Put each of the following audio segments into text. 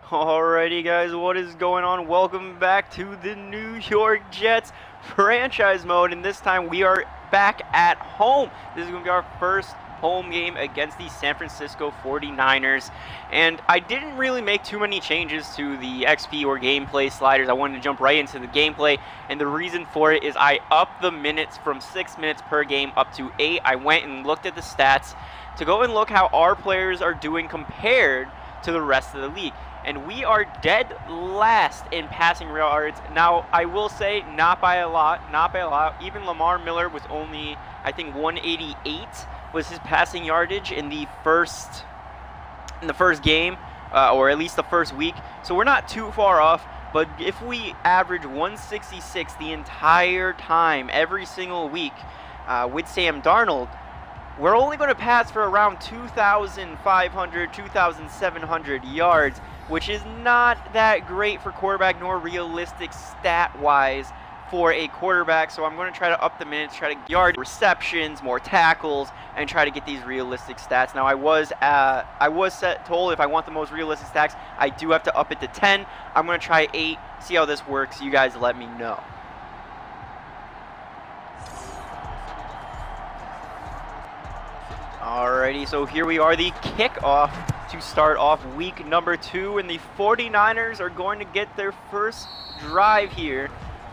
Alrighty guys, what is going on? Welcome back to the New York Jets franchise mode, and this time we are back at home. This is going to be our first home game against the San Francisco 49ers, and I didn't really make too many changes to the XP or gameplay sliders. I wanted to jump right into the gameplay, and the reason for it is I upped the minutes from 6 minutes per game up to 8. I went and looked at the stats to go and look how our players are doing compared to the rest of the league. And we are dead last in passing yards. Now, I will say, not by a lot. Even Lamar Miller was only, I think, 188 was his passing yardage in the first game, or at least the first week. So we're not too far off. But if we average 166 the entire time, every single week, with Sam Darnold, we're only going to pass for around 2,500, 2,700 yards, which is not that great for quarterback nor realistic stat-wise for a quarterback. So I'm going to try to up the minutes, try to yard receptions, more tackles, and try to get these realistic stats. Now I was told if I want the most realistic stats, I do have to up it to 10. I'm going to try 8, see how this works. You guys let me know. Alrighty, so here we are, the kickoff to start off week number 2, and the 49ers are going to get their first drive here.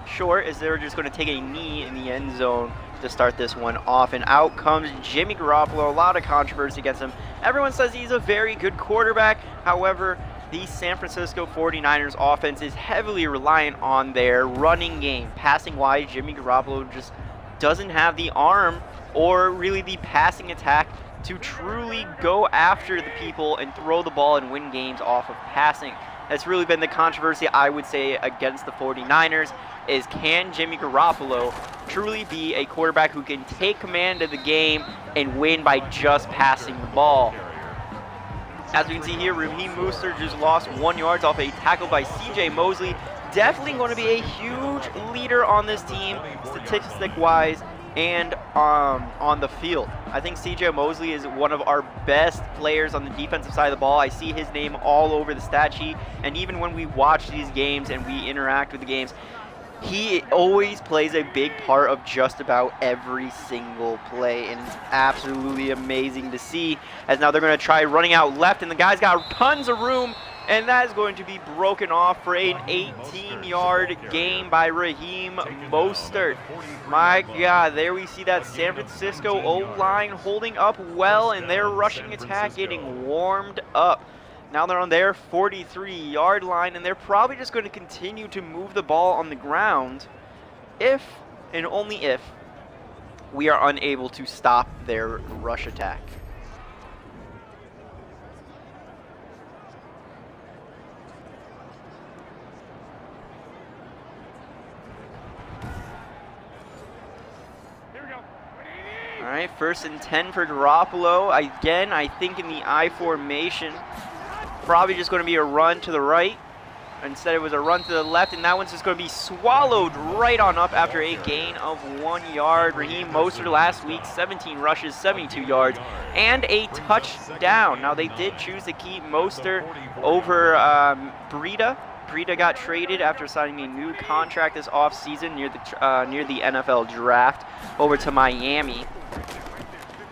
Short, as they're just going to take a knee in the end zone to start this one off, and out comes Jimmy Garoppolo. A lot of controversy against him. Everyone says he's a very good quarterback. However, the San Francisco 49ers offense is heavily reliant on their running game. Passing-wise, Jimmy Garoppolo just doesn't have the arm or really the passing attack to truly go after the people and throw the ball and win games off of passing. That's really been the controversy, I would say, against the 49ers, is can Jimmy Garoppolo truly be a quarterback who can take command of the game and win by just passing the ball? As we can see here, Raheem Mostert just lost 1 yard off a tackle by C.J. Mosley. Definitely going to be a huge leader on this team, statistic-wise, and on the field. I think C.J. Mosley is one of our best players on the defensive side of the ball. I see his name all over the stat sheet, and even when we watch these games and we interact with the games, he always plays a big part of just about every single play, and it's absolutely amazing to see, as now they're going to try running out left, and the guy's got tons of room, and that is going to be broken off for an 18-yard gain by Raheem Mostert. My God, there we see that San Francisco O-line holding up well, and their rushing attack getting warmed up. Now they're on their 43-yard line, and they're probably just going to continue to move the ball on the ground if, and only if, we are unable to stop their rush attack. All right, 1st and 10 for Garoppolo. Again, I think in the I formation, probably just going to be a run to the right. Instead, it was a run to the left, and that one's just going to be swallowed right on up after a gain of 1 yard. Raheem Mostert last week, 17 rushes, 72 yards, and a touchdown. Now, they did choose to keep Mostert over Breida. Breida got traded after signing a new contract this offseason near the NFL draft over to Miami.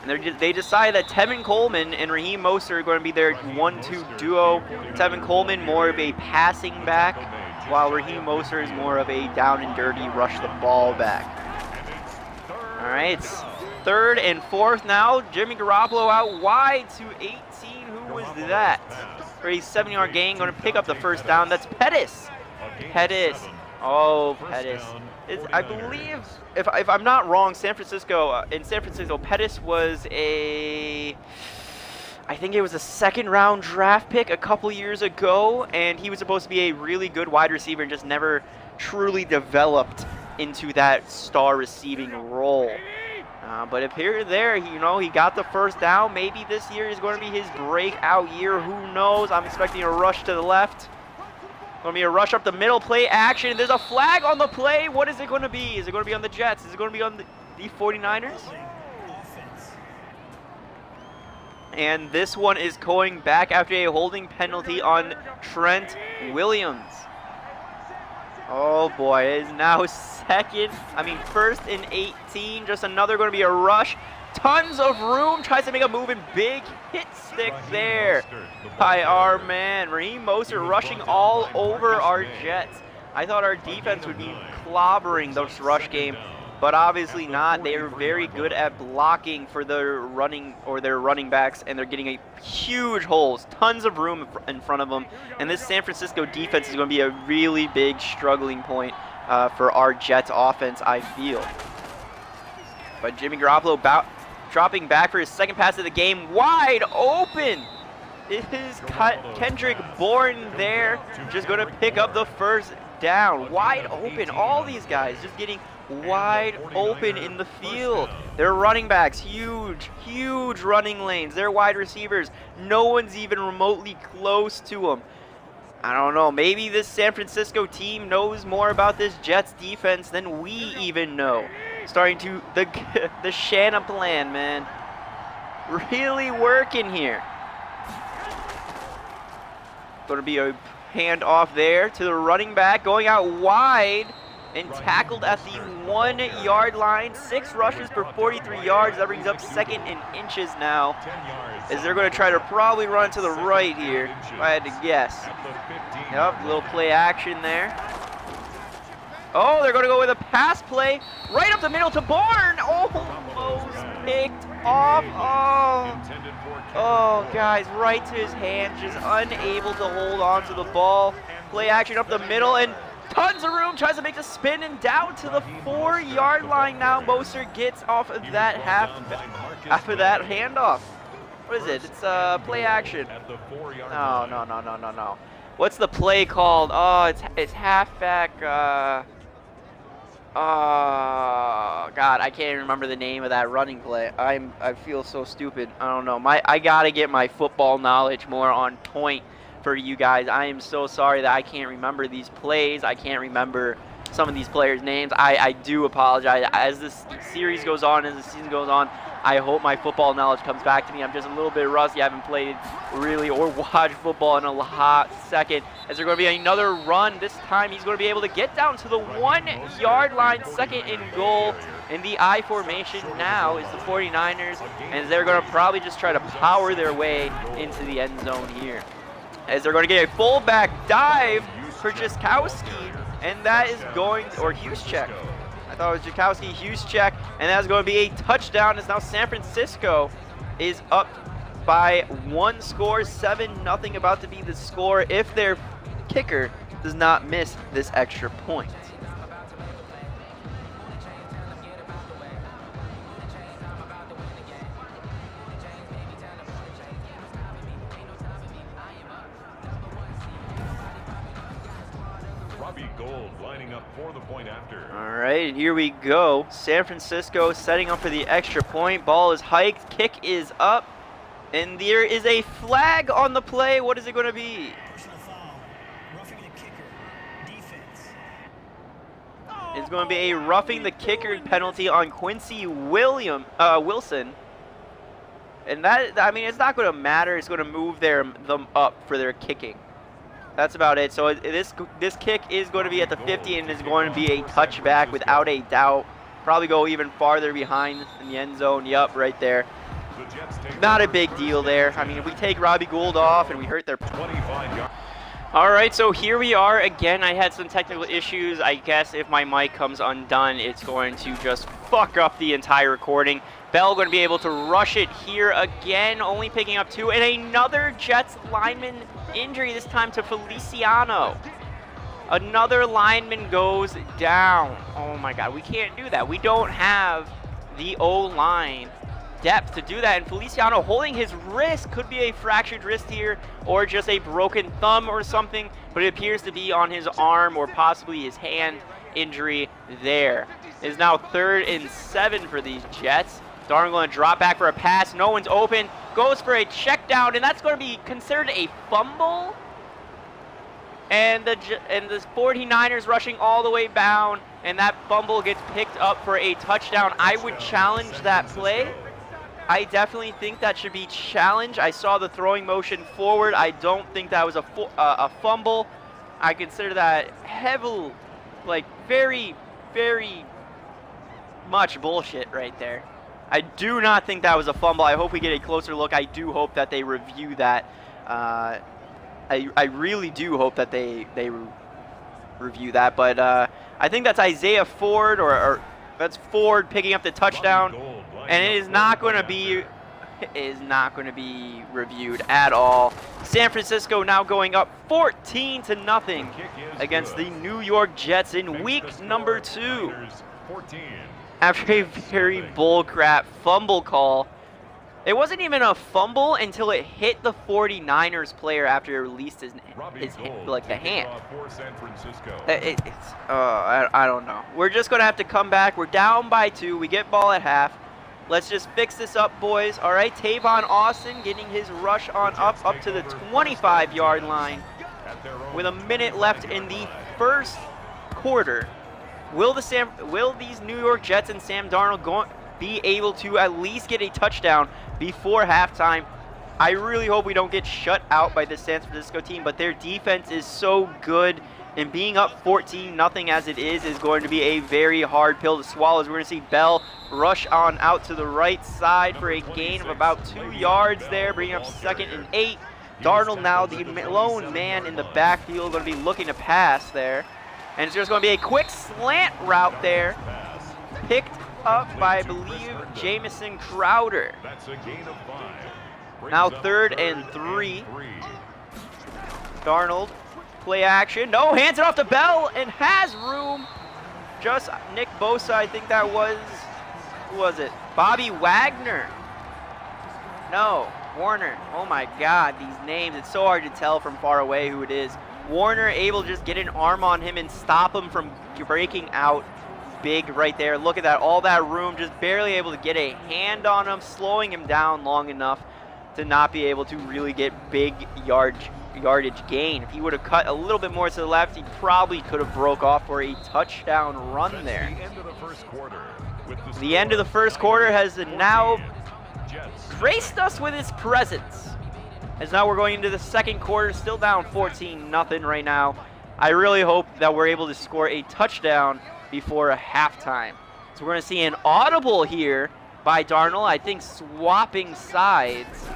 And they decided that Tevin Coleman and Raheem Mostert are going to be their 1-2 duo. Tevin Coleman more of a passing back, while Raheem Mostert is more of a down and dirty rush the ball back. All right, it's 3rd and 4th now. Jimmy Garoppolo out wide to 18. Who was that? For a 7-yard gain, going to pick up the first down. That's Pettis. Oh, Pettis. I believe, if I'm not wrong, in San Francisco, Pettis was I think it was a 2nd-round draft pick a couple years ago, and he was supposed to be a really good wide receiver and just never truly developed into that star receiving role. But if here or there, he got the first down. Maybe this year is going to be his breakout year. Who knows? I'm expecting a rush to the left. Going to be a rush up the middle, play action. There's a flag on the play. What is it going to be? Is it going to be on the Jets? Is it going to be on the 49ers? And this one is going back after a holding penalty on Trent Williams. Oh boy, it is now first and 18. Just another going to be a rush. Tons of room, tries to make a move, and big hit stick there by our man. Raheem Mostert rushing all over our Jets. I thought our defense would be clobbering this rush game, but obviously not. They are very good at blocking for their running backs, and they're getting a huge holes, tons of room in front of them. And this San Francisco defense is going to be a really big struggling point for our Jets offense, I feel. But Jimmy Garoppolo dropping back for his second pass of the game, wide open. It is Kendrick Bourne there, just going to pick up the first down. Wide open, all these guys just getting wide open in the field. Their running backs, huge running lanes. Their wide receivers, no one's even remotely close to them. I don't know, maybe this San Francisco team knows more about this Jets defense than we even know. Starting to, the Shanna plan, man. Really working here. Going to be a handoff there to the running back, going out wide and tackled at the 1 yard line. 6 rushes for 43 yards. That brings up second in inches now, as they're going to try to probably run to the right here, if I had to guess. Yep, little play action there. Oh, they're going to go with a pass play right up the middle to Bourne. Almost picked off. Oh, guys, right to his hand, just unable to hold on to the ball. Play action up the middle, and tons of room, tries to make the spin, and down to the 4 yard line now. Mostert gets off of that after that handoff. What is it? It's play action. No. What's the play called? Oh, it's halfback. Oh God, I can't even remember the name of that running play. I feel so stupid. I don't know. I gotta get my football knowledge more on point for you guys. I am so sorry that I can't remember these plays. I can't remember some of these players' names. I do apologize. As this series goes on, as the season goes on, I hope my football knowledge comes back to me. I'm just a little bit rusty. I haven't played really or watched football in a hot second. As there's going to be another run. This time he's going to be able to get down to the 1 yard line, second and goal. In the I formation now is the 49ers, and they're going to probably just try to power their way into the end zone here. As they're going to get a fullback dive for Jaskowski, and that is going, or Juszczyk. I thought it was Jackowski, Juszczyk, and that's going to be a touchdown. As now San Francisco is up by 1 score, 7-0, about to be the score if their kicker does not miss this extra point. Lining up for the point after. All right, and here we go. San Francisco setting up for the extra point. Ball is hiked, kick is up, and there is a flag on the play. What is it going to be? Personal foul, roughing the kicker, defense. It's going to be a roughing the kicker penalty on Quincy Wilson. And that, I mean, it's not going to matter. It's going to move them up for their kicking. That's about it. So this kick is going to be at the 50 and is going to be a touchback without a doubt. Probably go even farther behind in the end zone. Yup, right there. Not a big deal there. I mean, if we take Robbie Gould off and we hurt their 25 yards. All right, so here we are again. I had some technical issues. I guess if my mic comes undone, it's going to just fuck up the entire recording. Bell going to be able to rush it here again, only picking up 2, and another Jets lineman injury, this time to Feliciano. Another lineman goes down. Oh my God, we can't do that. We don't have the O-line depth to do that, and Feliciano holding his wrist. Could be a fractured wrist here or just a broken thumb or something, but it appears to be on his arm or possibly his hand injury there. It is now 3rd and 7 for these Jets. Darnold going to drop back for a pass. No one's open. Goes for a check down, and that's going to be considered a fumble. And the 49ers rushing all the way down, and that fumble gets picked up for a touchdown. I would challenge that play. I definitely think that should be challenged. I saw the throwing motion forward. I don't think that was a fumble. I consider that heavily, like very, very much bullshit right there. I do not think that was a fumble. I hope we get a closer look. I do hope that they review that. I really do hope that they review that. But I think that's Isaiah Ford, or that's Ford picking up the touchdown, and it is not going to be reviewed at all. San Francisco now going up 14-0 against the New York Jets in week number 2. After a very bullcrap fumble call. It wasn't even a fumble until it hit the 49ers player after it released his like the hand. I don't know. We're just going to have to come back. We're down by 2. We get ball at half. Let's just fix this up, boys. All right, Tavon Austin getting his rush on up to the 25-yard line with a minute left in the first quarter. Will these New York Jets and Sam Darnold be able to at least get a touchdown before halftime? I really hope we don't get shut out by this San Francisco team, but their defense is so good, and being up 14-0 as it is going to be a very hard pill to swallow. As we're going to see Bell rush on out to the right side for a gain of about 2 yards there, bringing up 2nd and 8. Darnold now the lone man in the backfield, going to be looking to pass there. And it's just going to be a quick slant route there, picked up by, I believe, Jamison Crowder. Now 3rd and 3. Darnold, play action. No, hands it off to Bell and has room. Just Nick Bosa, I think that was, who was it? Bobby Wagner. No, Warner. Oh my God, these names, it's so hard to tell from far away who it is. Warner able to just get an arm on him and stop him from breaking out big right there. Look at that, all that room, just barely able to get a hand on him, slowing him down long enough to not be able to really get big yardage gain. If he would have cut a little bit more to the left, he probably could have broke off for a touchdown run there. The end of the first quarter has now graced us with its presence. As now we're going into the second quarter, still down 14-0 right now. I really hope that we're able to score a touchdown before a halftime. So we're going to see an audible here by Darnold, I think swapping sides.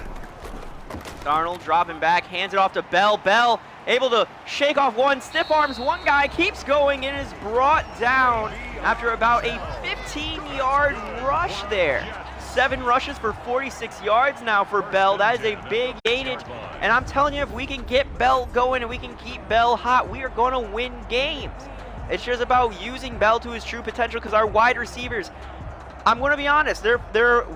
Darnold dropping back, hands it off to Bell. Bell able to shake off one, stiff arms one guy, keeps going, and is brought down after about a 15-yard rush there. 7 rushes for 46 yards now for Bell. That is a big gainage. And I'm telling you, if we can get Bell going and we can keep Bell hot, we are going to win games. It's just about using Bell to his true potential, because our wide receivers, I'm going to be honest,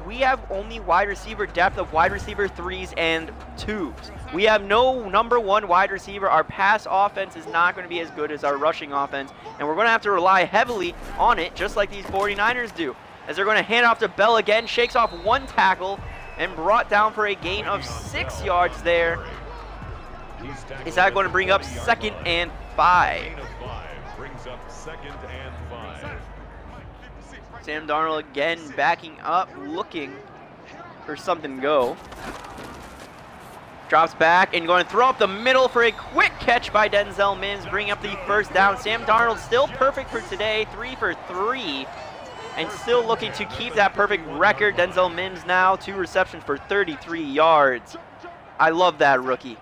we have only wide receiver depth of wide receiver 3s and 2s. We have no number 1 wide receiver. Our pass offense is not going to be as good as our rushing offense, and we're going to have to rely heavily on it, just like these 49ers do. As they're going to hand off to Bell again, shakes off 1 tackle, and brought down for a gain of 6 yards there. Is that going to bring up 2nd and 5? Sam Darnold again backing up, looking for something to go. Drops back and going to throw up the middle for a quick catch by Denzel Mims, bringing up the first down. Sam Darnold still perfect for today, 3 for 3. And still looking to keep that perfect record. Denzel Mims now 2 receptions for 33 yards. I love that rookie.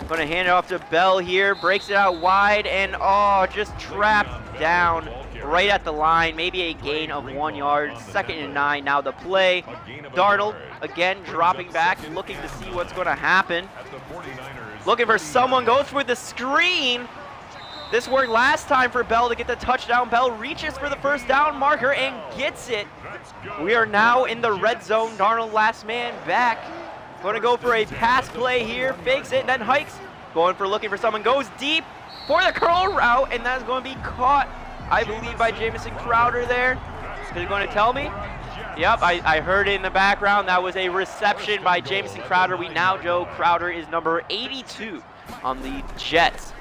Going to hand it off to Bell here. Breaks it out wide and just trapped down right at the line. Maybe a gain of 1 yard. 2nd and 9 now the play. Darnold again dropping back, looking to see what's going to happen. Looking for someone, goes for the screen. This worked last time for Bell to get the touchdown. Bell reaches for the first down marker and gets it. We are now in the red zone. Darnold last man back. Going to go for a pass play here. Fakes it and then hikes. Looking for someone. Goes deep for the curl route, and that's going to be caught, I believe, by Jamison Crowder there. Is he going to tell me? Yep, I heard it in the background. That was a reception by Jamison Crowder. We now know Crowder is number 82 on the Jets.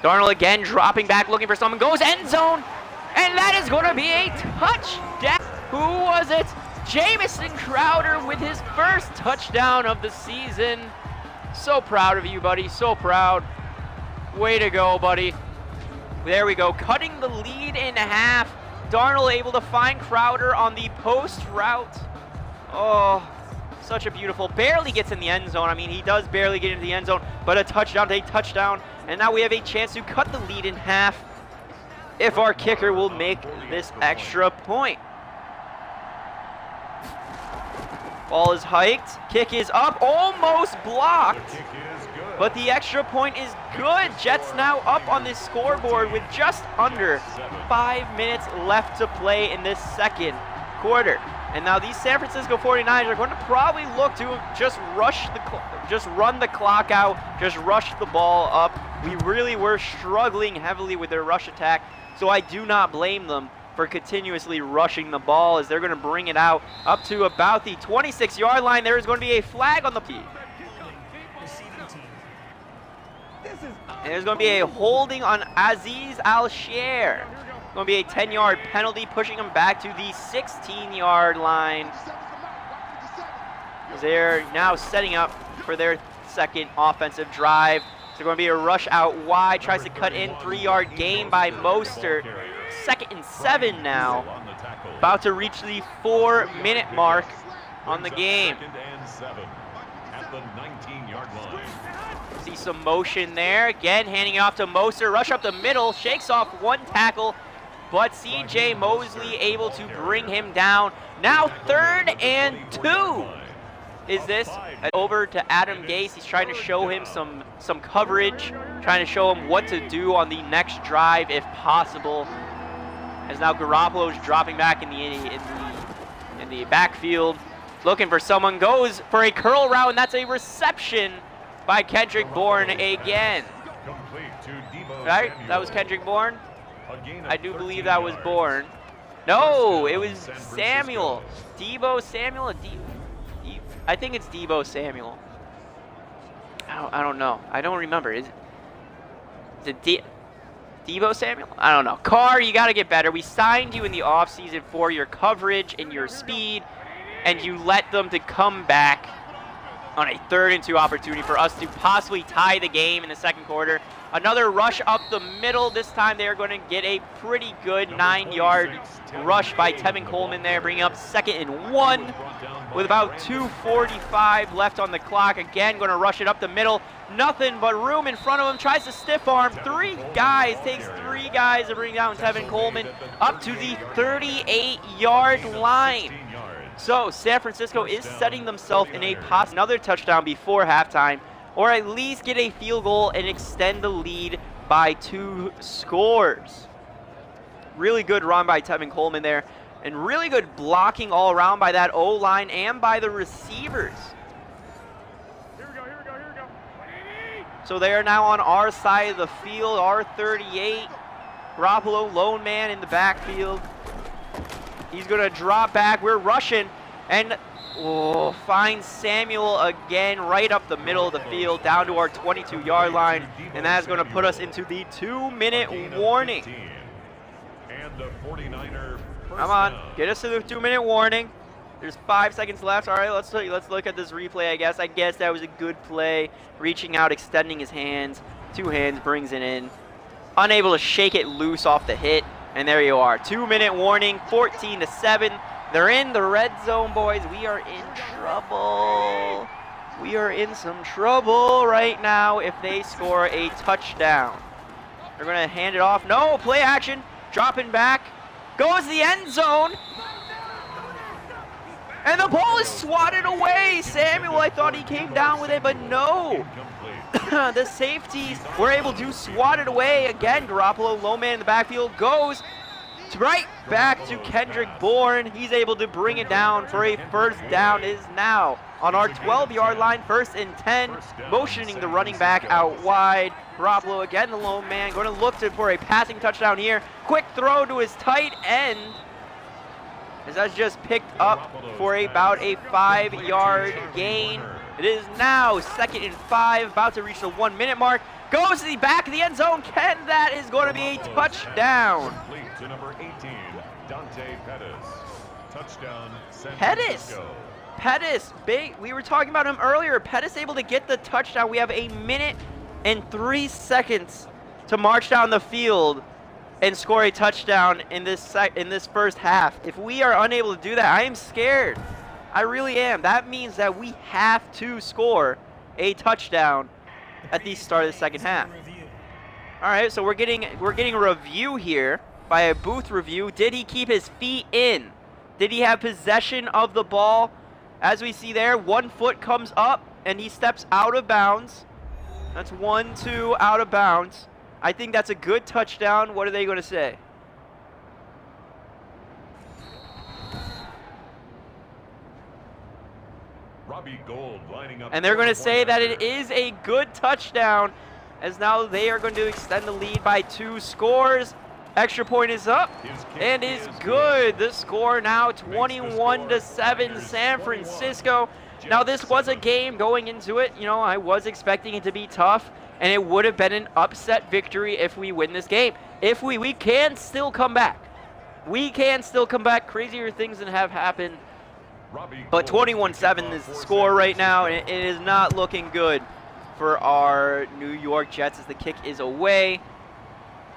Darnold again dropping back, looking for someone, goes end zone, and that is going to be a touchdown. Who was it? Jamison Crowder with his first touchdown of the season. So proud of you, buddy. So proud. Way to go, buddy. There we go. Cutting the lead in half. Darnold able to find Crowder on the post route. Oh, such a beautiful. Barely gets in the end zone. I mean, he does barely get into the end zone, but a touchdown, and now we have a chance to cut the lead in half if our kicker will make this extra point. Ball is hiked. Kick is up. Almost blocked. But the extra point is good. Jets now up on this scoreboard with just under 5 minutes left to play in this second quarter. And now these San Francisco 49ers are going to probably look to just run the clock out, just rush the ball up. We really were struggling heavily with their rush attack, so I do not blame them for continuously rushing the ball as they're going to bring it out up to about the 26-yard line. There is going to be a flag on the field. And there's going to be a holding on Aziz Al-Sher. Going to be a 10-yard penalty, pushing him back to the 16-yard line. They're now setting up for their second offensive drive. So going to be a rush out wide, tries to cut in, 3-yard gain by Mostert. 2nd and 7 now. About to reach the 4-minute mark on the game. At the 19-yard line. See some motion there. Again, handing it off to Mostert. Rush up the middle, shakes off one tackle, but C.J. Mosley able to bring him down. Now 3rd and 2. Is this over to Adam Gase? He's trying to show him some coverage, trying to show him what to do on the next drive if possible. As now Garoppolo's dropping back in the backfield, looking for someone, goes for a curl route, and that's a reception by Kendrick Bourne again. Right? That was Kendrick Bourne? I do believe that was Bourne. No, it was Samuel. Debo Samuel? I think it's Debo Samuel. I don't know. I don't remember. Is it Debo Samuel? I don't know. Carr, you got to get better. We signed you in the offseason for your coverage and your speed, and you let them to come back on a 3rd and 2 opportunity for us to possibly tie the game in the second quarter. Another rush up the middle. This time they are going to get a pretty good 9-yard rush by Tevin Coleman there, bringing up 2nd and 1 with about 2:45 left on the clock. Again, going to rush it up the middle. Nothing but room in front of him. Tries to stiff arm. 3 guys. Takes 3 guys to bring down Tevin Coleman up to the 38-yard line. So San Francisco is setting themselves in another touchdown before halftime, or at least get a field goal and extend the lead by 2 scores. Really good run by Tevin Coleman there, and really good blocking all around by that O-line and by the receivers. Here we go. So they are now on our side of the field, our 38. Garoppolo, lone man in the backfield. He's going to drop back. We're rushing, and finds Samuel again right up the middle of the field, down to our 22-yard line, and that's going to put us into the 2-minute warning. Come on, get us to the 2-minute warning. There's 5 seconds left. All right, let's look at this replay, I guess. I guess that was a good play. Reaching out, extending his hands. 2 hands, brings it in. Unable to shake it loose off the hit. And there you are, 2-minute warning, 14-7. They're in the red zone, boys. We are in trouble. We are in some trouble right now if they score a touchdown. They're going to hand it off. No, play action. Dropping back. Goes to the end zone. And the ball is swatted away. Samuel, I thought he came down with it, but no. The safeties were able to swat it away. Again, Garoppolo, low man in the backfield, goes right back to Kendrick Bourne. He's able to bring it down for a first down. It is now on our 12-yard line, 1st and 10, motioning the running back out wide. Garoppolo, again, the lone man, going to look for a passing touchdown here. Quick throw to his tight end, as that's just picked up for about a 5-yard gain. It is now 2nd and 5, about to reach the 1-minute mark. Goes to the back of the end zone. That is going to be a touchdown. Touchdown, San Pettis. Francisco. Pettis, big. We were talking about him earlier. Pettis able to get the touchdown. We have 1 minute and 3 seconds to march down the field and score a touchdown in this first half. If we are unable to do that, I am scared. I really am. That means that we have to score a touchdown at the start of the second half. All right, so we're getting a review here by a booth review. Did he keep his feet in? Did he have possession of the ball? As we see there, 1 foot comes up and he steps out of bounds. That's 1, 2 out of bounds. I think that's a good touchdown. What are they going to say? Robbie Gould lining up. And they're going to say that it is a good touchdown, as now they are going to extend the lead by 2 scores. Extra point is up and is good. The score now 21-7 San Francisco. Now this was a game going into it. You know, I was expecting it to be tough, and it would have been an upset victory if we win this game. If we can still come back. We can still come back. Crazier things than have happened. But 21-7 is the score right now, and it is not looking good for our New York Jets as the kick is away.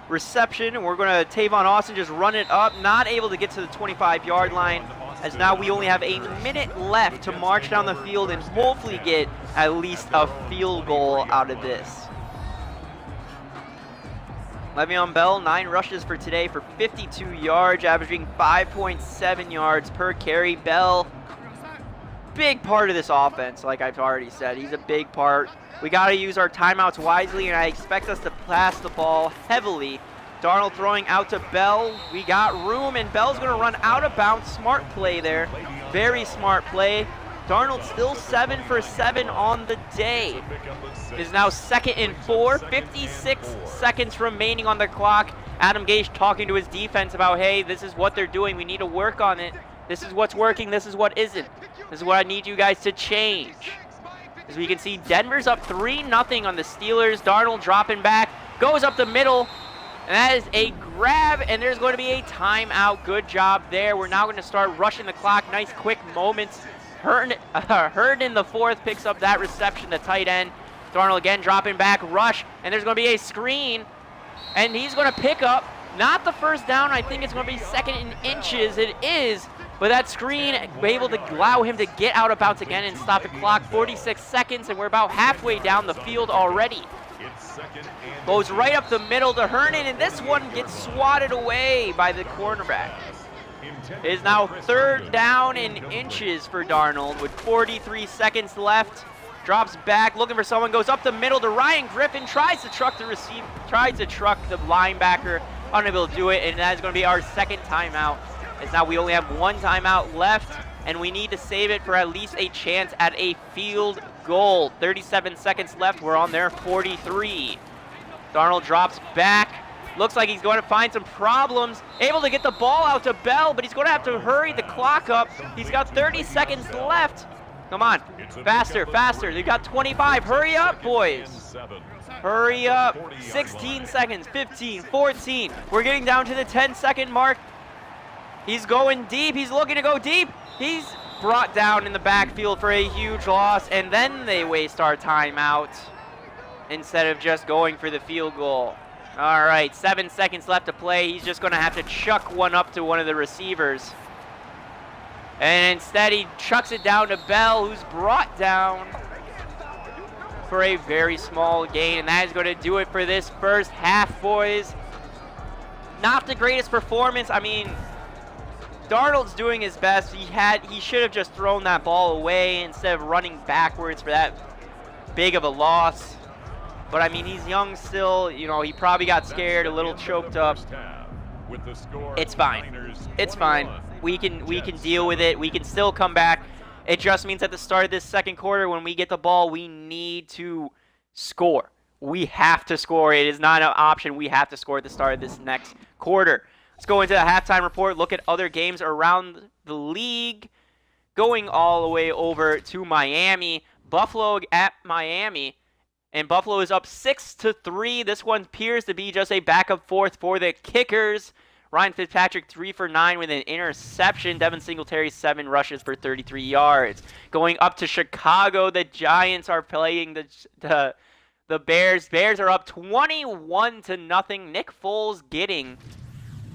Reception, and we're going to Tavon Austin just run it up, not able to get to the 25-yard line, as now we only have 1 minute left to march down the field and hopefully get at least a field goal out of this. Le'Veon Bell, 9 rushes for today for 52 yards, averaging 5.7 yards per carry. Bell, big part of this offense, like I've already said. He's a big part. We got to use our timeouts wisely, and I expect us to pass the ball heavily. Darnold throwing out to Bell. We got room, and Bell's going to run out of bounds. Smart play there. Very smart play. Darnold still 7 for 7 on the day. It is now 2nd and 4. 56 seconds remaining on the clock. Adam Gase talking to his defense about, hey, this is what they're doing. We need to work on it. This is what's working. This is what isn't. This is what I need you guys to change. As we can see, Denver's up 3-0 on the Steelers. Darnold dropping back, goes up the middle, and that is a grab, and there's going to be a timeout. Good job there. We're now going to start rushing the clock. Nice quick moments. Hurd in the 4th picks up that reception, the tight end. Darnold again dropping back, rush, and there's going to be a screen, and he's going to pick up, not the first down. I think it's going to be 2nd and inches. It is. But that screen, able to allow him to get out of bounds again and stop the clock. 46 seconds, and we're about halfway down the field already. Goes right up the middle to Herndon, and this one gets swatted away by the cornerback. It is now 3rd down and inches for Darnold with 43 seconds left. Drops back, looking for someone, goes up the middle to Ryan Griffin, tries to truck the linebacker, unable to do it, and that is going to be our 2nd timeout. As now we only have 1 timeout left, and we need to save it for at least a chance at a field goal. 37 seconds left. We're on their 43. Darnold drops back. Looks like he's going to find some problems. Able to get the ball out to Bell, but he's going to have to hurry the clock up. He's got 30 seconds left. Come on. Faster, faster. They've got 25. Hurry up, boys. Hurry up. 16 seconds, 15, 14. We're getting down to the 10-second mark. He's going deep. He's looking to go deep. He's brought down in the backfield for a huge loss, and then they waste our timeout instead of just going for the field goal. All right, 7 seconds left to play. He's just going to have to chuck one up to one of the receivers. And instead, he chucks it down to Bell, who's brought down for a very small gain, and that is going to do it for this first half, boys. Not the greatest performance. I mean, Darnold's doing his best. He should have just thrown that ball away instead of running backwards for that big of a loss. But I mean, he's young still. You know, he probably got scared, a little choked up. It's fine. It's fine. We can deal with it. We can still come back. It just means at the start of this second quarter, when we get the ball, we need to score. We have to score. It is not an option. We have to score at the start of this next quarter. Let's go into the halftime report, look at other games around the league. Going all the way over to Miami. Buffalo at Miami. And Buffalo is up 6-3. This one appears to be just a back and forth for the kickers. Ryan Fitzpatrick 3 for 9 with an interception. Devin Singletary 7 rushes for 33 yards. Going up to Chicago, the Giants are playing the Bears. Bears are up 21-0. Nick Foles getting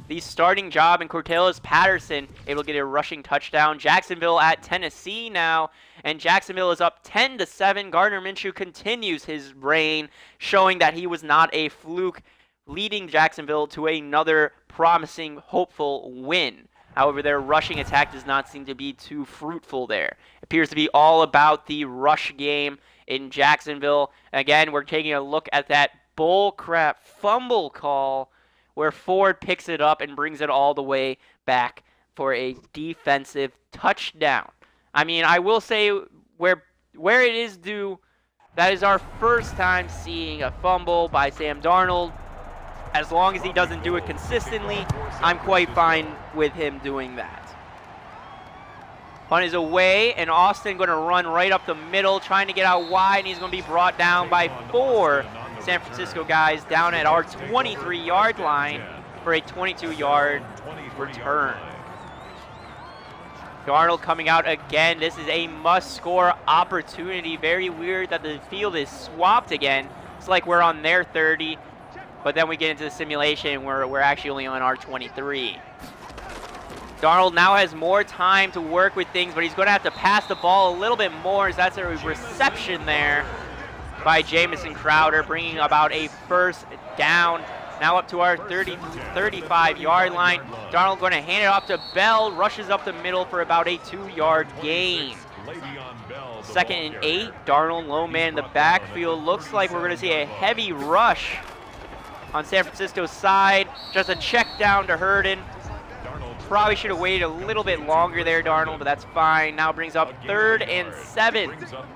the starting job, and Cortez Patterson able to get a rushing touchdown. Jacksonville at Tennessee now, and Jacksonville is up 10-7. Gardner Minshew continues his reign, showing that he was not a fluke, leading Jacksonville to another promising, hopeful win. However, their rushing attack does not seem to be too fruitful there. It appears to be all about the rush game in Jacksonville. Again, we're taking a look at that bullcrap fumble call where Ford picks it up and brings it all the way back for a defensive touchdown. I mean, I will say where it is due, that is our first time seeing a fumble by Sam Darnold. As long as he doesn't do it consistently, I'm quite fine with him doing that. Punt is away, and Austin going to run right up the middle, trying to get out wide, and he's going to be brought down by 4 San Francisco guys down at our 23-yard line for a 22-yard return. Darnold coming out again. This is a must-score opportunity. Very weird that the field is swapped again. It's like we're on their 30, but then we get into the simulation where we're actually only on our 23. Darnold now has more time to work with things, but he's going to have to pass the ball a little bit more, as that's a reception there by Jamison Crowder, bringing about a first down. Now up to our 35-yard line. Darnold going to hand it off to Bell, rushes up the middle for about a 2-yard gain. 2nd and 8, Darnold low man in the backfield. Looks like we're going to see a heavy rush on San Francisco's side. Just a check down to Herndon. Probably should have waited a little bit longer there, Darnold, but that's fine. Now brings up 3rd and 7.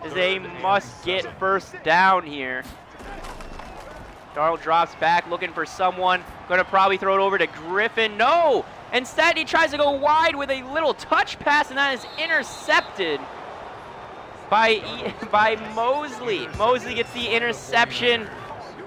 Is a must-get first down here. Darnold drops back, looking for someone. Going to probably throw it over to Griffin. No! Instead, he tries to go wide with a little touch pass, and that is intercepted by Mosley. Mosley gets the interception.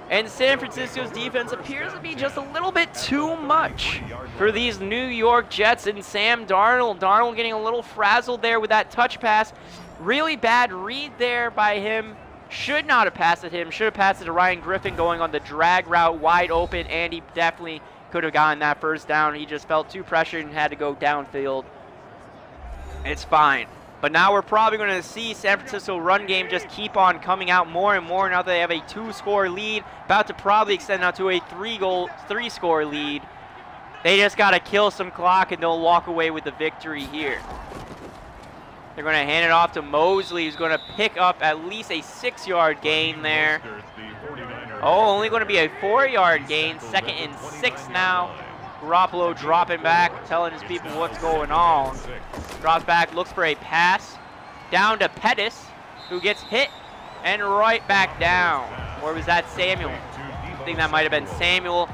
And San Francisco's defense appears to be just a little bit too much for these New York Jets and Sam Darnold. Darnold getting a little frazzled there with that touch pass. Really bad read there by him. Should not have passed it to him. Should have passed it to Ryan Griffin going on the drag route wide open, and he definitely could have gotten that first down. He just felt too pressured and had to go downfield. It's fine. But now we're probably going to see San Francisco run game just keep on coming out more and more now that they have a 2-score lead. About to probably extend out to a 3-score lead. They just got to kill some clock and they'll walk away with the victory here. They're going to hand it off to Mosley, who's going to pick up at least a 6-yard gain there. Oh, only going to be a 4-yard gain. 2nd and 6 now. Garoppolo dropping back, telling his people what's going on. Drops back, looks for a pass. Down to Pettis, who gets hit and right back down. Or was that Samuel? I think that might have been Samuel.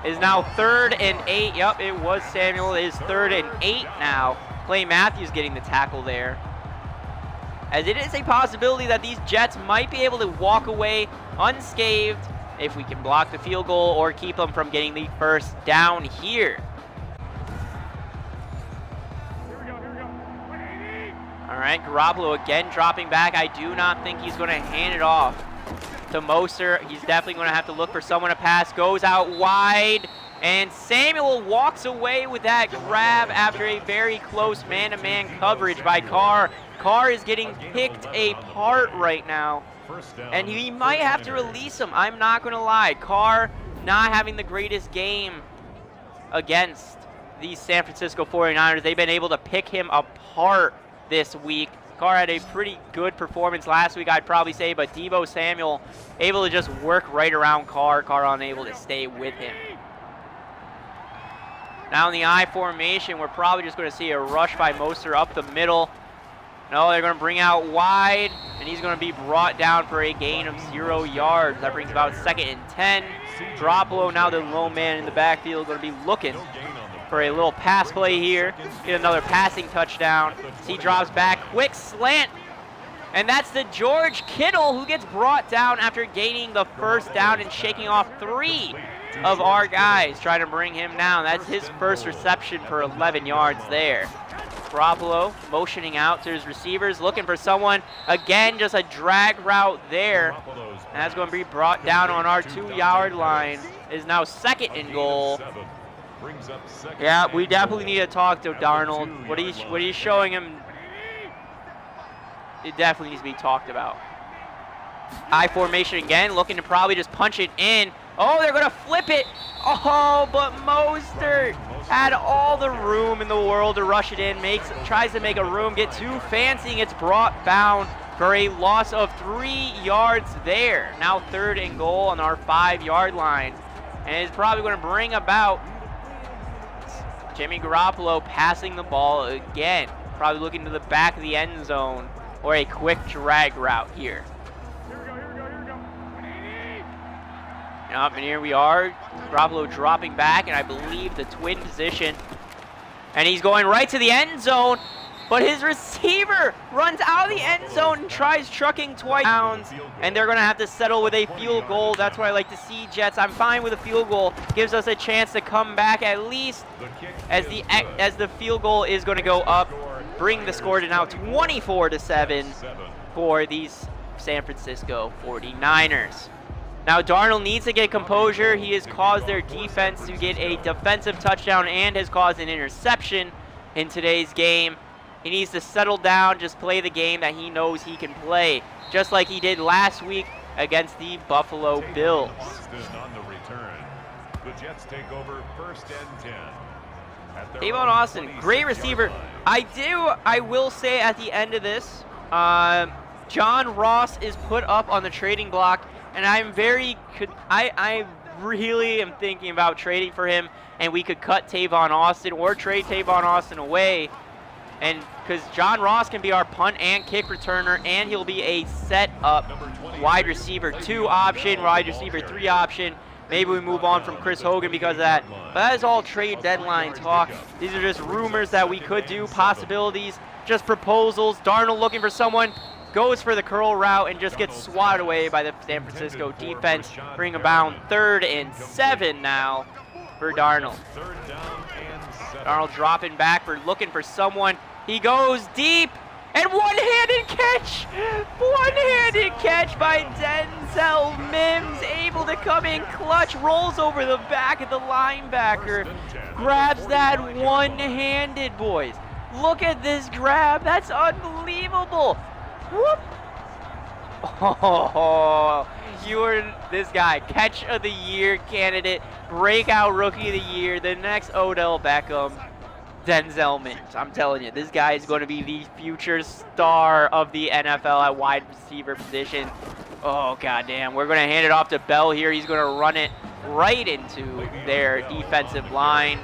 It is now 3rd and 8. Yep, it was Samuel. It is 3rd and 8 now. Clay Matthews getting the tackle there. As it is a possibility that these Jets might be able to walk away unscathed if we can block the field goal or keep them from getting the first down here. All right, Garoppolo again dropping back. I do not think he's going to hand it off to Moser. He's definitely going to have to look for someone to pass. Goes out wide, and Samuel walks away with that grab after a very close man-to-man coverage by Carr. Carr is getting picked apart right now, and he might have to release him. I'm not going to lie. Carr not having the greatest game against these San Francisco 49ers. They've been able to pick him apart this week. Carr had a pretty good performance last week, I'd probably say, but Deebo Samuel able to just work right around Carr. Carr unable to stay with him. Now in the I formation, we're probably just going to see a rush by Moser up the middle. No, they're going to bring out wide, and he's going to be brought down for a gain of 0 yards. That brings about 2nd and 10. Garoppolo, now the low man in the backfield, going to be looking for a little pass play here. Get another passing touchdown. He drops back, quick slant. And that's the George Kittle who gets brought down after gaining the first down and shaking off 3 of our guys trying to bring him down. That's his first reception for 11 yards there. Garoppolo motioning out to his receivers, looking for someone. Again, just a drag route there. And that's going to be brought down on our 2-yard line. Is now 2nd and goal. Yeah, we definitely need to talk to Darnold. What he's showing him, it definitely needs to be talked about. I formation again, looking to probably just punch it in. Oh, they're going to flip it. Oh, but Mostert had all the room in the world to rush it in. Tries to make a room, get too fancy, and gets brought down for a loss of 3 yards there. Now 3rd and goal on our 5-yard line. And it's probably going to bring about Jimmy Garoppolo passing the ball again. Probably looking to the back of the end zone or a quick drag route here. Yep, and here we are. Garoppolo dropping back, and I believe the twin position. And he's going right to the end zone, but his receiver runs out of the end zone and tries trucking twice. And they're going to have to settle with a field goal. That's what I like to see, Jets. I'm fine with a field goal. Gives us a chance to come back at least as the field goal is going to go up. Bring the score to now 24-7 for these San Francisco 49ers. Now Darnold needs to get composure. He has caused their defense to get a defensive touchdown and has caused an interception in today's game. He needs to settle down, just play the game that he knows he can play, just like he did last week against the Buffalo Bills. On the return. The Jets take over 1st and 10. Tavon Austin, great receiver. I will say at the end of this, John Ross is put up on the trading block, and I really am thinking about trading for him, and we could cut Tavon Austin or trade Tavon Austin away, and because John Ross can be our punt and kick returner, and he'll be a set up wide receiver 2 option, wide receiver 3 option. Maybe we move on from Chris Hogan because of that. But that is all trade deadline talk. These are just rumors that we could do, possibilities, just proposals. Darnold looking for someone, goes for the curl route and just gets swatted away by the San Francisco defense. Bring about 3rd and 7 now for Darnold. Darnold dropping back, looking for someone. He goes deep. And one-handed catch! One-handed catch by Denzel Mims, able to come in clutch, rolls over the back of the linebacker, grabs that one-handed, boys. Look at this grab, that's unbelievable. Whoop! Oh, you are this guy, catch of the year candidate, breakout rookie of the year, the next Odell Beckham. Denzel Mims. I'm telling you, this guy is going to be the future star of the NFL at wide receiver position. Oh, goddamn. We're going to hand it off to Bell here. He's going to run it right into their defensive line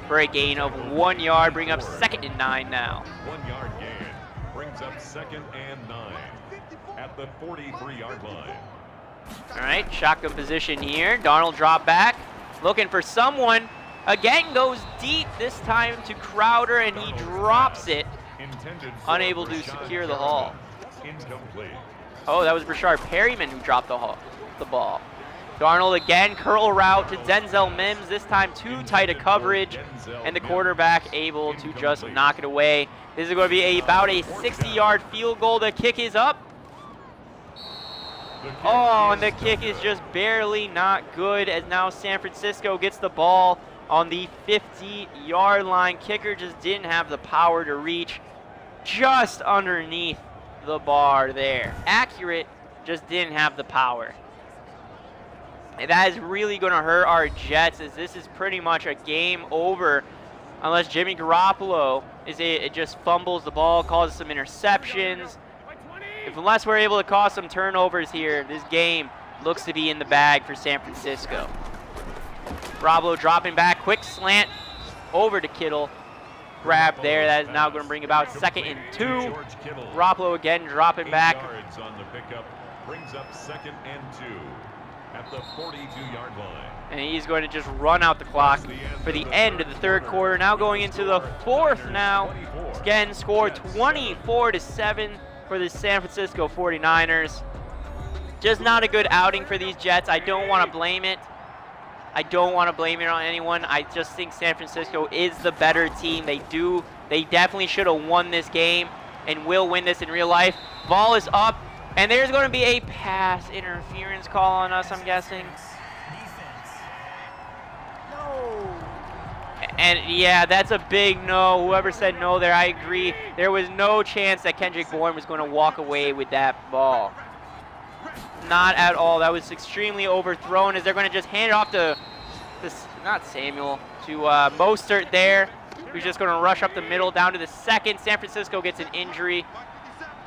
for a gain of 1 yard. Bring up 2nd and 9 now. 1 yard gain brings up 2nd and 9 at the 43-yard line. All right, shotgun position here. Darnold drop back, looking for someone. Again goes deep, this time to Crowder, and he drops it, unable to secure the haul. Oh, that was Rashard Perryman who dropped the ball. Darnold again, curl route to Denzel Mims, this time too tight a coverage, and the quarterback able to just knock it away. This is going to be about a 60-yard field goal. The kick is up. Oh, and the kick is just barely not good, as now San Francisco gets the ball on the 50-yard line. Kicker just didn't have the power to reach just underneath the bar there. Accurate, just didn't have the power. And that is really going to hurt our Jets, as this is pretty much a game over unless Jimmy Garoppolo just fumbles the ball, causes some interceptions. Unless we're able to cause some turnovers here, this game looks to be in the bag for San Francisco. Garoppolo dropping back, quick slant over to Kittle. Grab there, that is now going to bring about 2nd and 2. Garoppolo again dropping back. On the pickup brings up 2nd and 2 at the 42-yard line. And he's going to just run out the clock for the end of the 3rd quarter. Now going into the 4th now. Again, score 24-7 for the San Francisco 49ers. Just not a good outing for these Jets. I don't want to blame it I don't want to blame it on anyone. I just think San Francisco is the better team. They definitely should have won this game and will win this in real life. Ball is up, and there's going to be a pass interference call on us, I'm guessing. And yeah, that's a big no. Whoever said no there, I agree. There was no chance that Kendrick Bourne was going to walk away with that ball. Not at all. That was extremely overthrown as they're going to just hand it off to not Samuel, to Mostert there, who's just going to rush up the middle down to the second. San Francisco gets an injury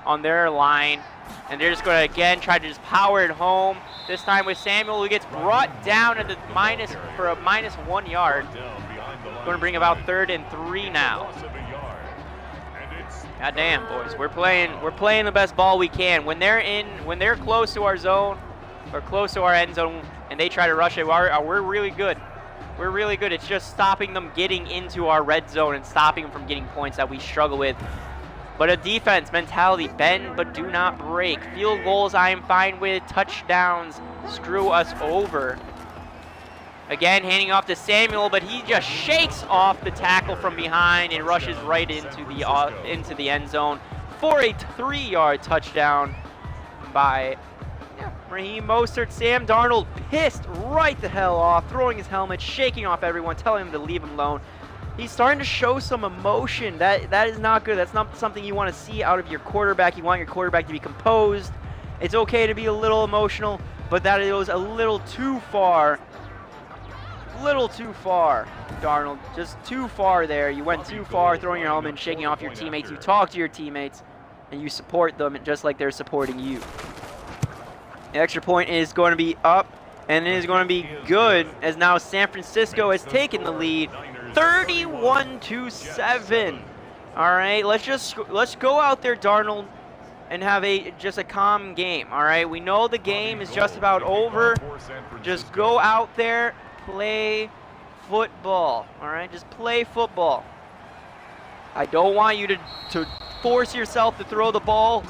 on their line, and they're just going to again try to just power it home. This time with Samuel, who gets brought down at the for a -1 yard. Going to bring about 3rd and 3 now. God damn, boys, we're playing the best ball we can. When they're close to our zone or close to our end zone and they try to rush it, we're really good. We're really good. It's just stopping them getting into our red zone and stopping them from getting points that we struggle with. But a defense mentality, bend but do not break. Field goals I am fine with. Touchdowns screw us over. Again, handing off to Samuel, but he just shakes off the tackle from behind and rushes right into the end zone for a 3-yard touchdown by Raheem Mostert. Sam Darnold pissed right the hell off, throwing his helmet, shaking off everyone, telling him to leave him alone. He's starting to show some emotion. That is not good. That's not something you want to see out of your quarterback. You want your quarterback to be composed. It's okay to be a little emotional, but that goes a little too far. Little too far, Darnold. Just too far there. You went too far throwing your helmet and shaking off your teammates. You talk to your teammates, and you support them just like they're supporting you. The extra point is going to be up, and it is going to be good, as now San Francisco has taken the lead 31-7. All right, let's go out there, Darnold, and have just a calm game. All right, we know the game is just about over. Just go out there, play football. All right, just play football. I don't want you to force yourself to throw the ball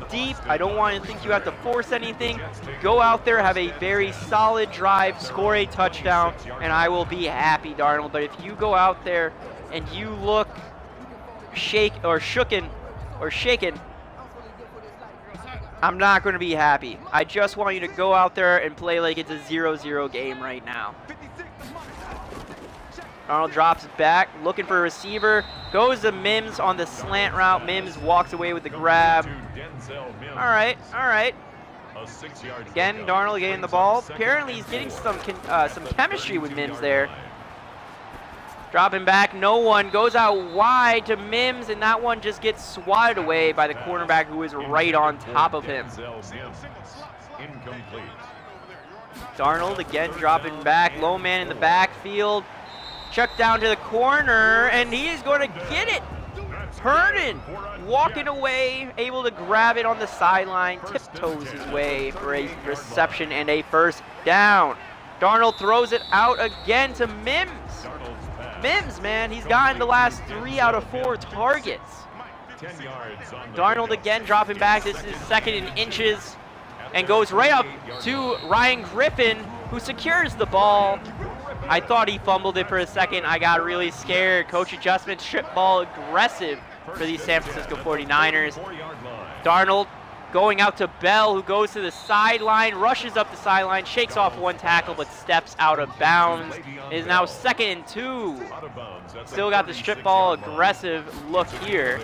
deep. I don't want to think you have to force anything. Go out there, have a very solid drive, score a touchdown, and I will be happy, Darnold. But if you go out there and you look shaken, I'm not going to be happy. I just want you to go out there and play like it's a 0-0 game right now. Darnold drops back, looking for a receiver. Goes to Mims on the slant route. Mims walks away with the grab. All right. Again, Darnold getting the ball. Apparently, he's getting some chemistry with Mims there. Dropping back, no one. Goes out wide to Mims, and that one just gets swatted away by the cornerback who is right on top of him. Darnold again dropping back. Low man in the backfield. Chuck down to the corner, and he is going to get it. Herndon walking away, able to grab it on the sideline, tiptoes his way for a reception and a first down. Darnold throws it out again to Mims. Mims, man, he's gotten the last 3 out of 4 targets. Darnold again dropping back. This is 2nd and inches, and goes right up to Ryan Griffin, who secures the ball. I thought he fumbled it for a second. I got really scared. Coach adjustment, strip ball aggressive for these San Francisco 49ers. Darnold going out to Bell, who goes to the sideline, rushes up the sideline, shakes off one tackle, but steps out of bounds. It is now 2nd and 2. Still got the strip ball aggressive look here.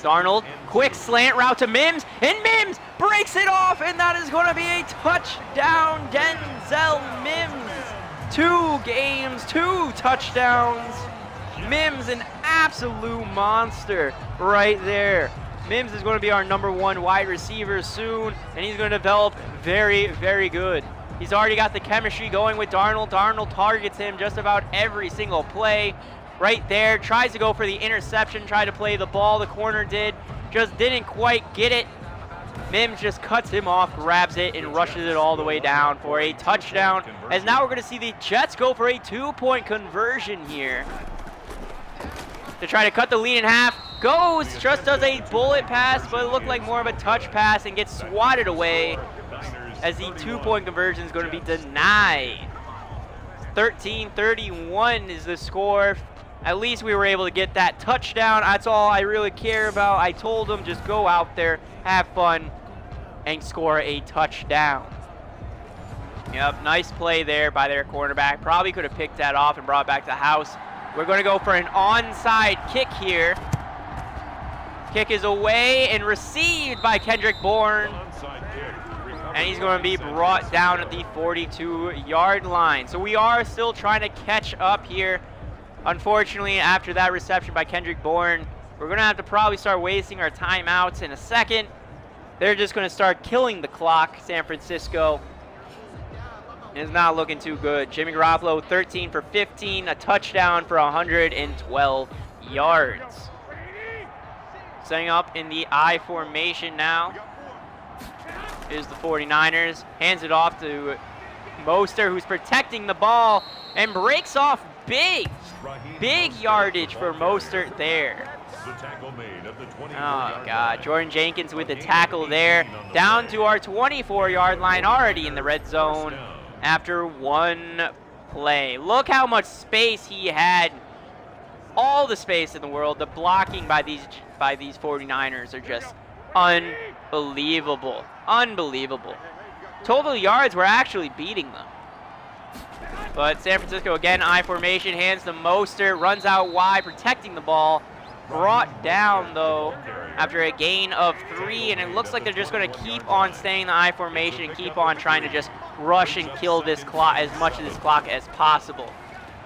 Darnold, quick slant route to Mims, and Mims breaks it off, and that is going to be a touchdown. Denzel Mims. 2 games, 2 touchdowns. Mims, an absolute monster right there. Mims is going to be our #1 wide receiver soon, and he's going to develop very, very good. He's already got the chemistry going with Darnold. Darnold targets him just about every single play. Right there, tries to go for the interception, tried to play the ball. The corner just didn't quite get it. Mims just cuts him off, grabs it, and rushes it all the way down for a touchdown. As now we're going to see the Jets go for a 2-point conversion here to try to cut the lead in half. Just does a bullet pass, but it looked like more of a touch pass and gets swatted away as the 2-point conversion is going to be denied. 13-31 is the score. At least we were able to get that touchdown. That's all I really care about. I told them just go out there, have fun, and score a touchdown. Yep, nice play there by their cornerback. Probably could have picked that off and brought it back to the house. We're going to go for an onside kick here. Kick is away and received by Kendrick Bourne. And he's going to be brought down at the 42-yard line. So we are still trying to catch up here. Unfortunately, after that reception by Kendrick Bourne, we're going to have to probably start wasting our timeouts in a second. They're just going to start killing the clock, San Francisco. It's not looking too good. Jimmy Garoppolo, 13 for 15, a touchdown for 112 yards. Setting up in the I formation now is the 49ers. Hands it off to Mostert, who's protecting the ball, and breaks off big yardage for Mostert there. Oh, God. Jordan Jenkins with the tackle there. Down to our 24-yard line, already in the red zone after one play. Look how much space he had. All the space in the world. The blocking by these 49ers are just unbelievable. Unbelievable. Total yards, we're actually beating them. But San Francisco, again, I formation, hands to Mostert, runs out wide, protecting the ball. Brought down, though, after a gain of 3, and it looks like they're just going to keep on staying in the I formation and keep on trying to just rush and kill this clock, as much of this clock as possible.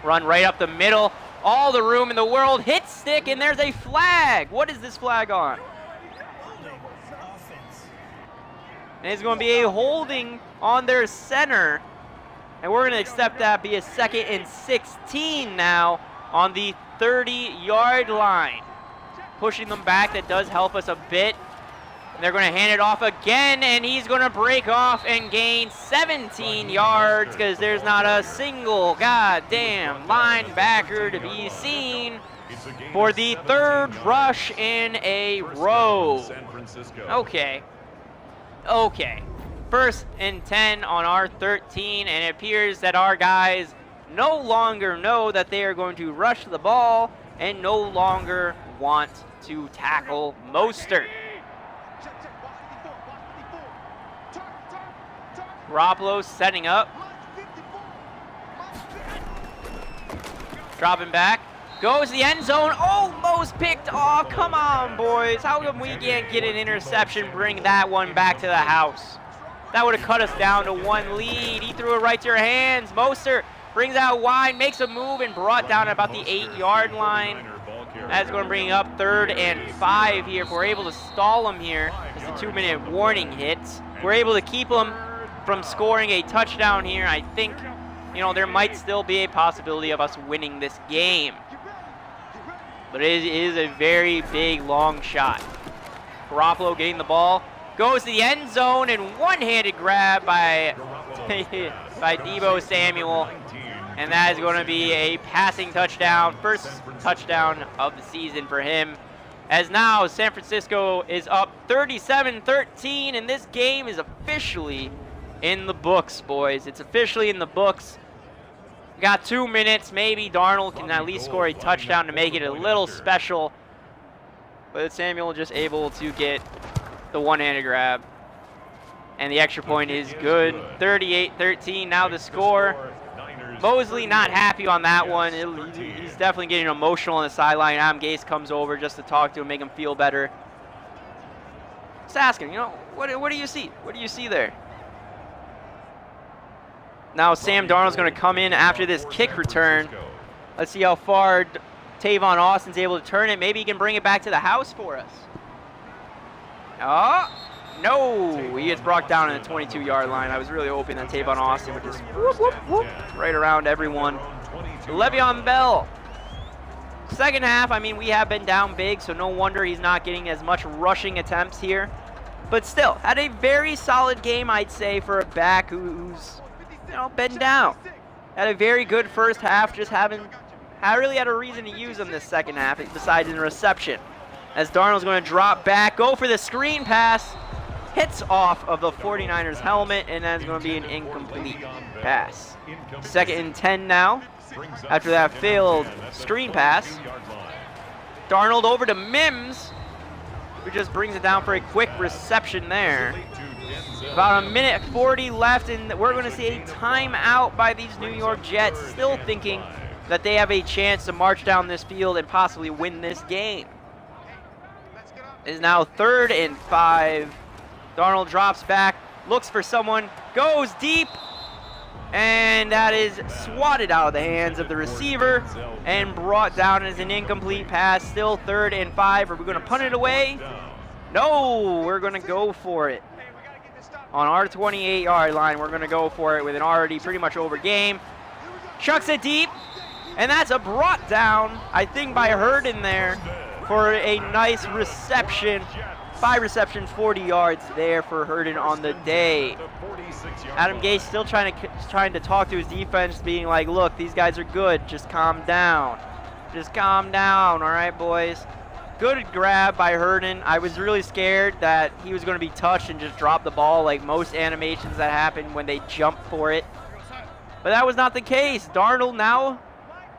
Run right up the middle. All the room in the world. Hit stick, and there's a flag. What is this flag on? And it's going to be a holding on their center. And we're going to accept that be a 2nd and 16 now on the 30-yard line. Pushing them back, that does help us a bit. And they're going to hand it off again, and he's going to break off and gain 17 yards because there's not a single goddamn linebacker to be seen for the 3rd rush in a row. Okay. 1st and 10 on our 13, and it appears that our guys no longer know that they are going to rush the ball and no longer want to tackle Mostert. Garoppolo setting up. Dropping back. Goes to the end zone. Almost picked off. Come on, boys. How come we can't get an interception, bring that one back to the house? That would have cut us down to 1 lead. He threw it right to your hands. Mostert brings out wide, makes a move, and brought down at about the 8-yard line. That's going to bring up 3rd and 5 here. If we're able to stall them here, it's a 2-minute warning hits. If we're able to keep them from scoring a touchdown here, I think, there might still be a possibility of us winning this game. But it is a very big, long shot. Garoppolo getting the ball. Goes to the end zone, and one-handed grab by Deebo Samuel. And that is going to be a passing touchdown. 1st touchdown of the season for him. As now San Francisco is up 37-13, and this game is officially in the books, boys. It's officially in the books. We got 2 minutes. Maybe Darnold can at least score a touchdown to make it a little special. But Samuel just able to get the one-handed grab. And the extra point is good. 38-13 now the score. Mosley not happy on that one. He's definitely getting emotional on the sideline. Adam Gase comes over just to talk to him, make him feel better. Just ask him, what do you see? What do you see there? Now Sam Darnold's going to come in after this kick return. Let's see how far Tavon Austin's able to turn it. Maybe he can bring it back to the house for us. Oh, no. He gets brought down in the 22-yard line. I was really hoping that Tavon Austin would just whoop, whoop, whoop, right around everyone. Le'Veon Bell. Second half, we have been down big, so no wonder he's not getting as much rushing attempts here. But still, had a very solid game, I'd say, for a back who's been down. Had a very good first half, just haven't really had a reason to use him this second half, besides in reception. As Darnold's going to drop back, go for the screen pass. hits off of the 49ers helmet, and that's going to be an incomplete pass. 2nd and 10 now. After that failed screen pass, Darnold over to Mims, who just brings it down for a quick reception there. About a minute 40 left, and we're going to see a timeout by these New York Jets, still thinking that they have a chance to march down this field and possibly win this game. It is now 3rd and 5. Darnold drops back, looks for someone, goes deep, and that is swatted out of the hands of the receiver and brought down as an incomplete pass. Still 3rd and 5. Are we going to punt it away? No, we're going to go for it. On our 28-yard line, we're going to go for it with an already pretty much over game. Chucks it deep, and that's a brought down, I think, by Herndon there for a nice reception. 5 receptions, 40 yards there for Herndon on the day. Adam Gase still trying to talk to his defense, being like, look, these guys are good. Just calm down. Just calm down, all right, boys? Good grab by Herndon. I was really scared that he was going to be touched and just drop the ball like most animations that happen when they jump for it. But that was not the case. Darnold now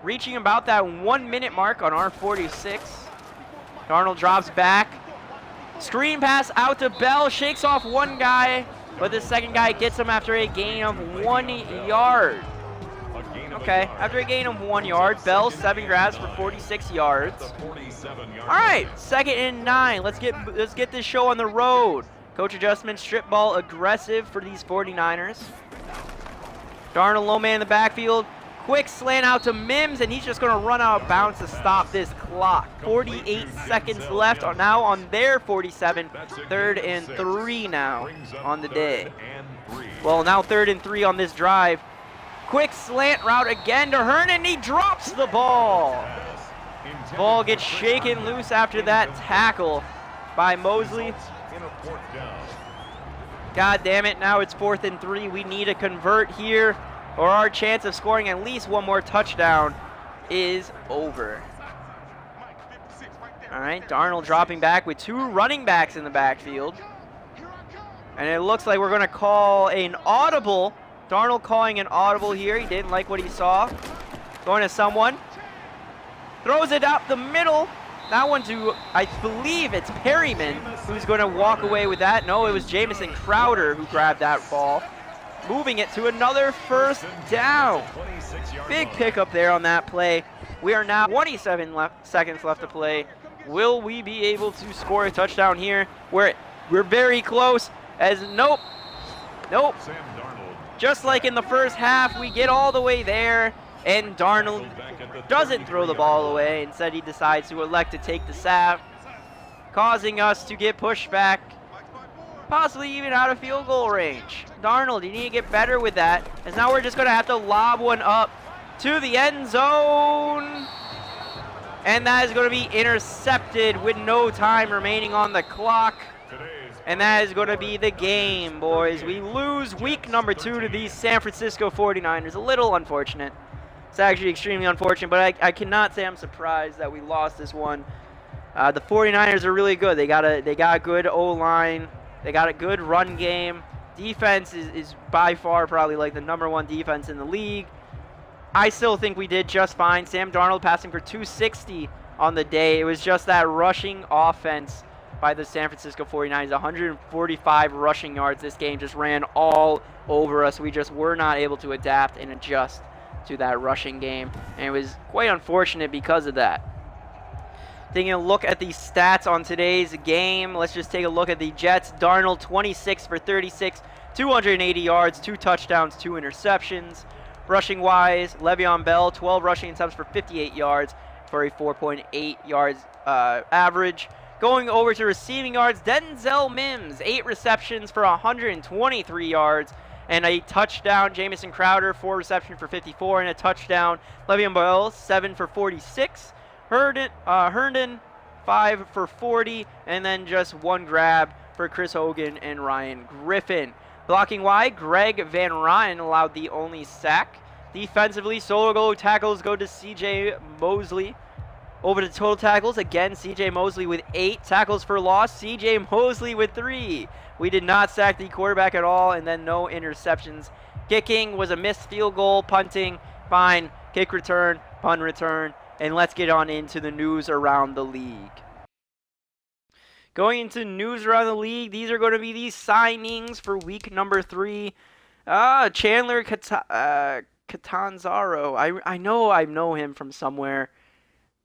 reaching about that 1 minute mark on our 46. Darnold drops back. Screen pass out to Bell, shakes off one guy, but the second guy gets him after a gain of 1 yard. Okay, after a gain of 1 yard, Bell 7 grabs for 46 yards. All right, 2nd and 9. Let's get this show on the road. Coach adjustment, strip ball aggressive for these 49ers. Darnold low man in the backfield. Quick slant out to Mims, and he's just going to run out of bounds to stop this clock. 48 seconds left now on their 47. 3rd and 3 now on the day. Well, now 3rd and 3 on this drive. Quick slant route again to Herndon, and he drops the ball. Ball gets shaken loose after that tackle by Mosley. God damn it, now it's 4th and 3. We need to convert here, or our chance of scoring at least one more touchdown is over. All right, Darnold dropping back with 2 running backs in the backfield. And it looks like we're going to call an audible. Darnold calling an audible here. He didn't like what he saw. Going to someone. Throws it up the middle. That one to, I believe it's Perryman, who's going to walk away with that. No, it was Jamison Crowder who grabbed that ball. Moving it to another 1st down. Big pickup there on that play. We are now 27 seconds left to play. Will we be able to score a touchdown here? We're very close. Nope. Just like in the first half, we get all the way there, and Darnold doesn't throw the ball away. Instead, he decides to elect to take the sack, causing us to get pushed back, possibly even out of field goal range. Darnold, you need to get better with that, as now we're just going to have to lob one up to the end zone. And that is going to be intercepted with no time remaining on the clock. And that is going to be the game, boys. We lose week number 2 to these San Francisco 49ers. A little unfortunate. It's actually extremely unfortunate, but I cannot say I'm surprised that we lost this one. The 49ers are really good. They got a good O-line. They got a good run game. Defense is by far probably like the #1 defense in the league. I still think we did just fine. Sam Darnold passing for 260 on the day. It was just that rushing offense by the San Francisco 49ers. 145 rushing yards. This game just ran all over us. We just were not able to adapt and adjust to that rushing game, and it was quite unfortunate because of that. Taking a look at the stats on today's game, let's just take a look at the Jets. Darnold 26 for 36, 280 yards, 2 touchdowns, 2 interceptions. Rushing wise, Le'Veon Bell 12 rushing attempts for 58 yards for a 4.8 yards average. Going over to receiving yards, Denzel Mims 8 receptions for 123 yards and a touchdown. Jamison Crowder 4 receptions for 54 and a touchdown. Le'Veon Bell 7 for 46. Herndon 5 for 40, and then just 1 grab for Chris Hogan and Ryan Griffin. Blocking wide, Greg Van Ryn allowed the only sack. Defensively, solo tackles go to C.J. Mosley. Over to total tackles. Again, C.J. Mosley with 8 tackles for loss. C.J. Mosley with 3. We did not sack the quarterback at all, and then no interceptions. Kicking was a missed field goal. Punting, fine. Kick return, punt return. And let's get on into the news around the league. Going into news around the league, these are going to be the signings for week number 3. Chandler Catanzaro. I know him from somewhere.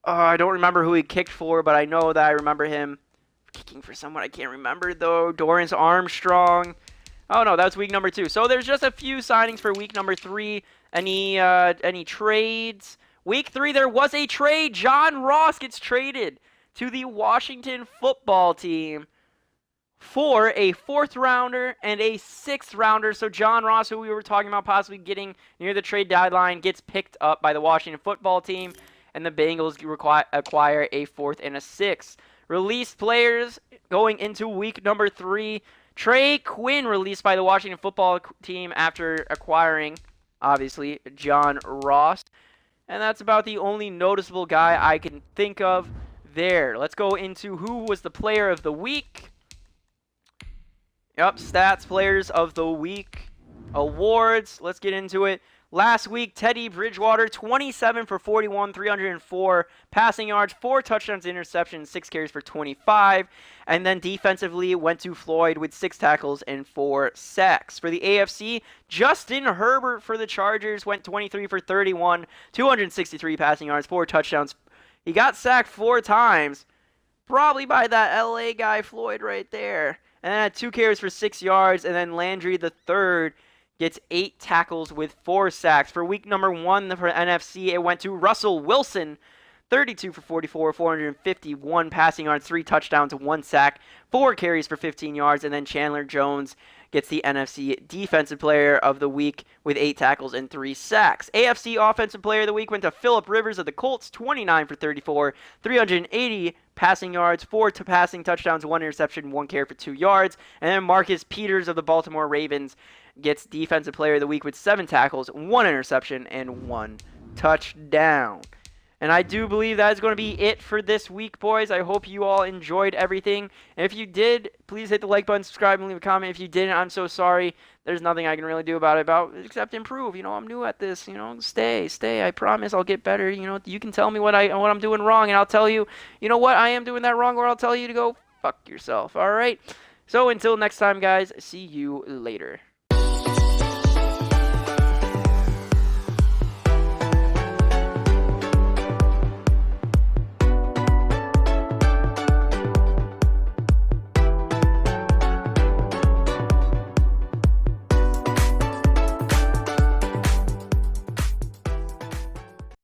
I don't remember who he kicked for, but I know that I remember him kicking for someone I can't remember, though. Dorrance Armstrong. Oh, no, that's week number 2. So there's just a few signings for week number 3. Any trades? Week 3, there was a trade. John Ross gets traded to the Washington football team for a 4th rounder and a 6th rounder. So John Ross, who we were talking about possibly getting near the trade deadline, gets picked up by the Washington football team, and the Bengals acquire a 4th and a 6th. Released players going into week number 3. Trey Quinn released by the Washington football team after acquiring, obviously, John Ross. And that's about the only noticeable guy I can think of there. Let's go into who was the player of the week. Yep, stats, players of the week, awards. Let's get into it. Last week, Teddy Bridgewater, 27 for 41, 304 passing yards, 4 touchdowns, interceptions, 6 carries for 25. And then defensively, went to Floyd with 6 tackles and 4 sacks. For the AFC, Justin Herbert for the Chargers went 23 for 31, 263 passing yards, 4 touchdowns. He got sacked 4 times, probably by that LA guy Floyd right there. And then had 2 carries for 6 yards. And then Landry the third gets 8 tackles with 4 sacks. For week number 1 for NFC, it went to Russell Wilson, 32 for 44, 451 passing yards, 3 touchdowns, 1 sack, 4 carries for 15 yards. And then Chandler Jones gets the NFC Defensive Player of the Week with 8 tackles and 3 sacks. AFC Offensive Player of the Week went to Phillip Rivers of the Colts, 29 for 34, 380 passing yards, 4 passing touchdowns, 1 interception, 1 carry for 2 yards. And then Marcus Peters of the Baltimore Ravens gets Defensive Player of the Week with 7 tackles, 1 interception, and 1 touchdown. And I do believe that is going to be it for this week, boys. I hope you all enjoyed everything. And if you did, please hit the like button, subscribe, and leave a comment. If you didn't, I'm so sorry. There's nothing I can really do about it except improve. I'm new at this. Stay. I promise I'll get better. You can tell me what I'm doing wrong, and I'll tell you, what, I am doing that wrong, or I'll tell you to go fuck yourself. All right? So until next time, guys, see you later.